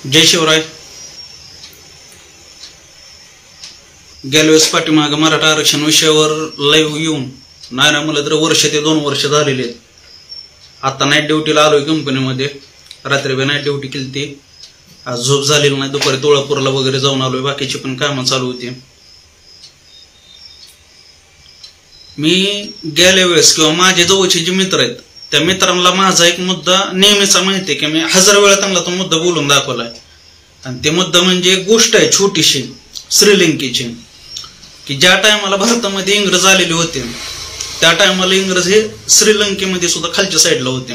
जय शिवराय. गेल्या वेळेस पाठीमाग मराठा आरक्षण विषयावर लाईव्ह येऊन नाही मला तर वर्ष ते 2 वर्ष झालेले आहेत. आता नाईट ड्युटीला आलोय कंपनीमध्ये. रात्री बी नाईट ड्युटी केली ती. आज झोप झालेली नाही. दुपारी तोळापूरला वगैरे जाऊन आलोय. बाकीची पण कामं चालू होती. मी गेल्या वेळेस किंवा माझे जवळचे जे मित्र आहेत त्या मित्रांना माझा एक मुद्दा नेहमीचा माहिती आहे की मी 1000 वेळा त्यांना तो मुद्दा बोलून दाखवलाय. आणि ते मुद्दा म्हणजे एक गोष्ट आहे छोटीशी श्रीलंकेची, की ज्या टायमाला भारतामध्ये इंग्रज आलेले होते त्या टायमाला इंग्रज हे श्रीलंकेमध्ये सुद्धा खालच्या साईडला होते.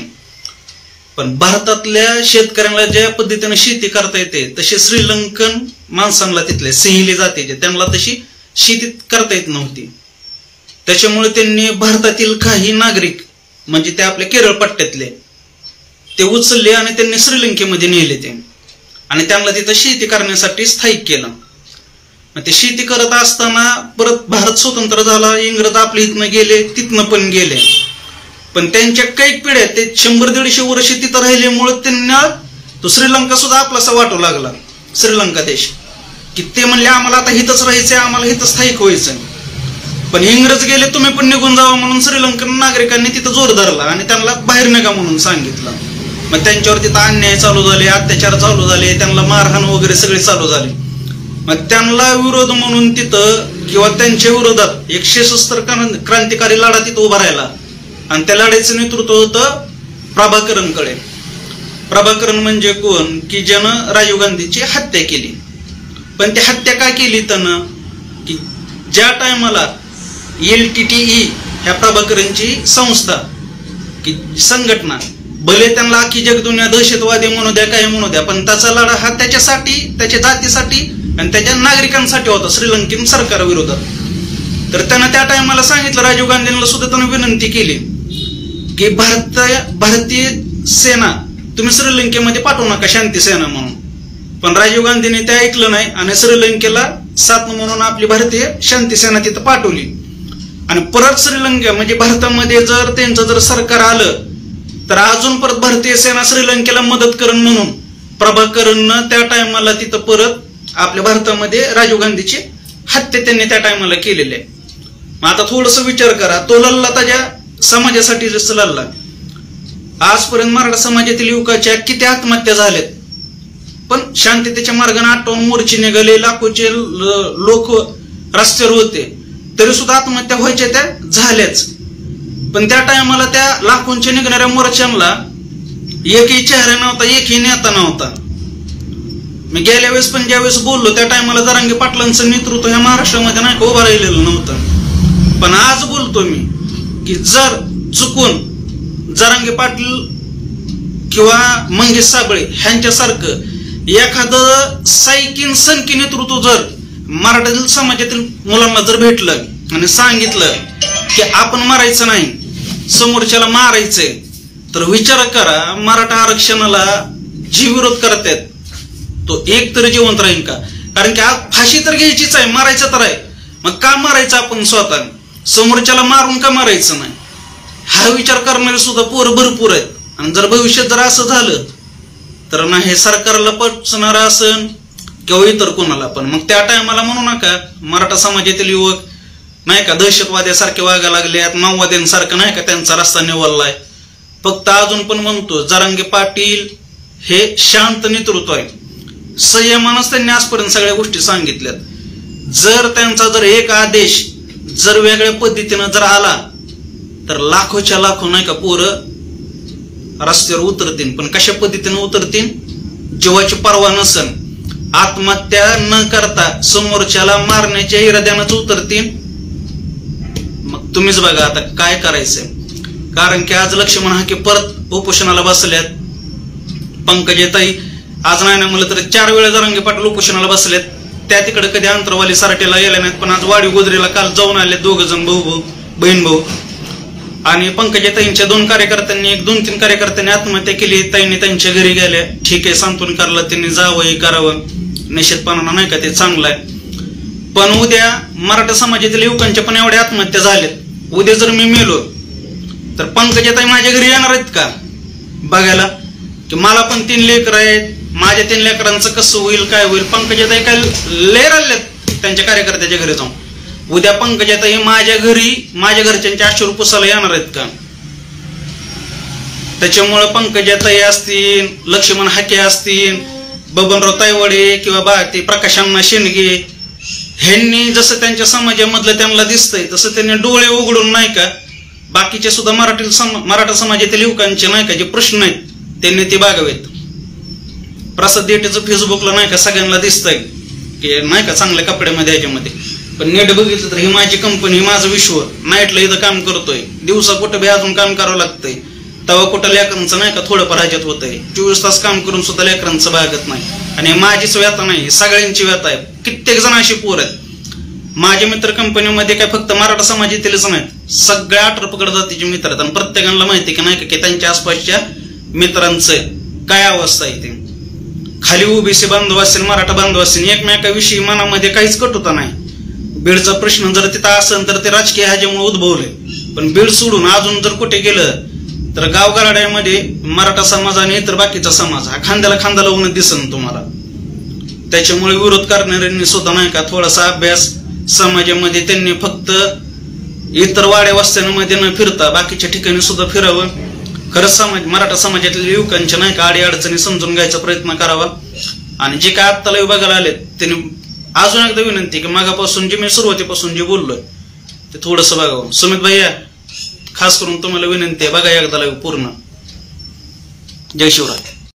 पण भारतातल्या शेतकऱ्यांना ज्या पद्धतीने शेती करता येते तशी श्रीलंकन माणसांना तिथले सिंहली जातीचे त्यांना तशी शेती करता येत नव्हती. त्याच्यामुळे त्यांनी भारतातील काही नागरिक म्हणजे ते आपल्या केरळ पट्ट्यातले ते उचलले आणि त्यांनी श्रीलंकेमध्ये नेले ते आणि त्यांना तिथं शेती करण्यासाठी स्थायिक केलं. मग ते शेती करत असताना परत भारत स्वतंत्र झाला. इंग्रज आपल्या इथनं गेले, तिथनं पण गेले. पण त्यांच्या काही पिढ्या ते 100-150 वर्ष तिथं राहिल्यामुळे त्यांना तो श्रीलंका सुद्धा आपलासा वाटू लागला. श्रीलंका देश की ते म्हणले आम्हाला आता हिथंच राहायचंय, आम्हाला हिथं स्थायिक व्हायचंय. पण इंग्रज गेले, तुम्ही पण निघून जावा म्हणून श्रीलंकन नागरिकांनी तिथं जोर धरला आणि त्यांना बाहेर निघा म्हणून सांगितलं. मग त्यांच्यावर तिथं अन्याय चालू झाले, अत्याचार चालू झाले, त्यांना मारहाण वगैरे सगळे चालू झाले. मग त्यांना विरोध म्हणून तिथं किंवा त्यांच्या विरोधात एक सशस्त्र क्रांतिकारी लढा तिथं उभा राहिला आणि त्या लढ्याचं नेतृत्व होतं प्रभाकरणकडे. प्रभाकरण म्हणजे कोण की ज्यानं राजीव गांधीची हत्या केली. पण ती हत्या का केली त्यानं की ज्या टायमाला LTTE ह्या प्रभाकरणची संस्था की संघटना भले त्यांना अख्खी जगदुनिया दहशतवादी म्हणू द्या काही म्हणू द्या पण त्याचा लढा हा त्याच्यासाठी, त्याच्या जातीसाठी आणि त्याच्या नागरिकांसाठी होता श्रीलंकेन सरकारविरोधात. तर त्यानं त्या टायमाला सांगितलं, राजीव गांधींना सुद्धा त्यानं विनंती केली की भारतीय सेना तुम्ही श्रीलंकेमध्ये पाठवू नका शांती सेना म्हणून. पण राजीव गांधींनी ते ऐकलं नाही आणि श्रीलंकेला साथ म्हणून आपली भारतीय शांती सेना तिथं पाठवली. आणि परत श्रीलंका म्हणजे भारतामध्ये जर त्यांचं जर सरकार आलं तर अजून परत भारतीय सेना श्रीलंकेला मदत करण म्हणून प्रभाकरणनं त्या टायमाला तिथं परत आपल्या भारतामध्ये राजीव गांधीची हत्या त्यांनी त्या टायमाला केलेली आहे. मग आता थोडस विचार करा, तो लढला त्याच्या समाजासाठी जसं लढला. आजपर्यंत मराठा समाजातील युवकाच्या किती आत्महत्या झाल्यात. पण शांततेच्या मार्गाने 58 मोर्चे निघाले, लाखोचे लोक रस्त्यावर होते, तरी सुद्धा आत्महत्या व्हायच्या त्या झाल्याच. पण त्या टायमाला त्या लाखोंच्या निघणाऱ्या मोर्चांना एकही चेहरा नव्हता, एकही नेता नव्हता. मी गेल्या वेळेस पण ज्यावेळेस बोललो त्या टायमाला जरांगे पाटलांचं नेतृत्व ह्या महाराष्ट्रामध्ये नाही का उभं राहिलेलं नव्हतं. पण आज बोलतो मी की जर चुकून जरांगे पाटील किंवा मंगेश साबळे ह्यांच्यासारखं एखादं सायकिन सनकी नेतृत्व जर मराठा समाजातील मुलांना जर भेटलं आणि सांगितलं की आपण मारायचं नाही, समोरच्याला मारायचंय, तर विचार करा मराठा आरक्षणाला जी विरोध करतात तो एक तरी जिवंत राहील का? कारण की आज फाशी तर घ्यायचीच आहे, मारायचं तर आहे. मग का मारायचं आपण स्वतः? समोरच्याला मारून का मारायचं नाही? हा विचार करणारे सुद्धा पोरं भरपूर आहेत. आणि जर भविष्यात जर असं झालं तर ना हे सरकारला पचणार असन किंवा इतर कोणाला पण. मग त्या टायमाला म्हणू नका मराठा समाजातील युवक नाही का दहशतवाद्यासारखे वागायला लागले, माओवाद्यांसारखं नाही का त्यांचा रस्ता निवडलाय. फक्त अजून पण म्हणतो जरांगे पाटील हे शांत नेतृत्व आहे. संयमानच त्यांनी आजपर्यंत सगळ्या गोष्टी सांगितल्यात. जर त्यांचा जर एक आदेश जर वेगळ्या पद्धतीनं जर आला तर लाखोच्या लाखो नाही का पोरं रस्त्यावर उतरतील. पण कशा पद्धतीने उतरतील? जीवाची पर्वा नसन, आत्महत्या न करता समोरच्याला मारण्याच्या इराद्यानंच उतरतील. मग तुम्हीच बघा आता काय करायचंय. कारण की आज लक्ष्मण हाके परत उपोषणाला बसल्यात. पंकजाताई आज नाही ना मला तर 4 वेळा जरांगे पाटील उपोषणाला बसल्यात. त्या तिकडे कधी अंतरवाली सराटीला गेल्या नाहीत, पण आज वाडी गोदरीला काल जाऊन आले 2 जण बहीण भाऊ. आणि पंकजाताईंच्या 2 कार्यकर्त्यांनी 1-2-3 कार्यकर्त्यांनी आत्महत्या केली. ताईंनी त्यांच्या घरी गेल्या. ठीक आहे, सांत्वन करायला त्यांनी जावं करावं, निश्चितपणानं नाही का ते चांगलं आहे. पण उद्या मराठा समाजातील युवकांच्या पण एवढ्या आत्महत्या झाल्यात. उद्या जर मी मेलो तर पंकजाताई माझ्या घरी येणार आहेत का बघायला? की मला पण 3 लेकरं आहेत, माझ्या 3 लेकरांचं कसं होईल, काय होईल. पंकजाताई काय लय राहिलेत त्यांच्या कार्यकर्त्याच्या घरी जाऊन. उद्या पंकजाताई माझ्या घरी माझ्या घरच्यांच्या अश्रू पुसायला येणार आहेत का? त्याच्यामुळं पंकजाताई असतील, लक्ष्मण हाके असतील, बबनराव तायवाडे किंवा ते प्रकाश अण्णा शेंडगे, ह्यांनी जसं त्यांच्या समाजामधलं त्यांना दिसतंय तसं त्यांनी डोळे उघडून नाही का बाकीचे सुद्धा मराठा समाजातील युवकांचे नाही का जे प्रश्न आहेत त्यांनी ते बागावेत. प्रसाद देठेचं फेसबुकला नाही का सगळ्यांना दिसतंय की नाही का चांगल्या कपड्यामध्ये ह्याच्यामध्ये. पण नेट बघितलं तर ही माझी कंपनी, माझं विश्व, नाईटला इथं काम करतोय, दिवसा कुठं बी अजून काम करावं लागतंय, तेव्हा कुठं लेकरांचं नाही का थोडंफार ह्याच्यात होतंय. 24 तास काम करून सुद्धा लेकरांचं भागत नाही. आणि माझीच व्यथा नाही, सगळ्यांची व्यथा आहे. कित्येक जण अशी पोर आहेत माझ्या मित्र कंपनीमध्ये, काय फक्त मराठा समाजातीलच नाहीत, सगळ्या 18 पकड जातीचे मित्र आहेत. आणि प्रत्येकाला माहिती की नाही का की त्यांच्या आसपासच्या मित्रांचं काय अवस्था आहे. ते खाली ओबीसी बांधव असेल, मराठा बांधव असेल, एकमेकाविषयी मनामध्ये काहीच कटुता नाही. बीडचा प्रश्न जर तिथं असेल तर ते राजकीय ह्याच्यामुळे उद्भवले. पण बीड सोडून अजून जर कुठे गेलं तर गावगाड्यामध्ये मराठा समाज आणि इतर बाकीचा समाज हा खांद्याला खांदा लावून दिसन तुम्हाला. त्याच्यामुळे विरोध करणाऱ्यांनी सुद्धा नाही का थोडासा अभ्यास समाजामध्ये त्यांनी फक्त इतर वाड्या वस्त्यांमध्ये न फिरता बाकीच्या ठिकाणी सुद्धा फिरावं. खरंच मराठा समाजातील युवकांच्या नाही का अडी अडचणी समजून घ्यायचा प्रयत्न करावा. आणि जे काय आत्ता लाईव्ह बघायला आलेत त्यांनी अजून एकदा विनंती की मागापासून जे मी सुरुवातीपासून जे बोललोय ते थोडंसं बघावं. सुमित भैया खास करून तुम्हाला विनंती आहे, बघा एकदा लाईव्ह पूर्ण. जय शिवराय.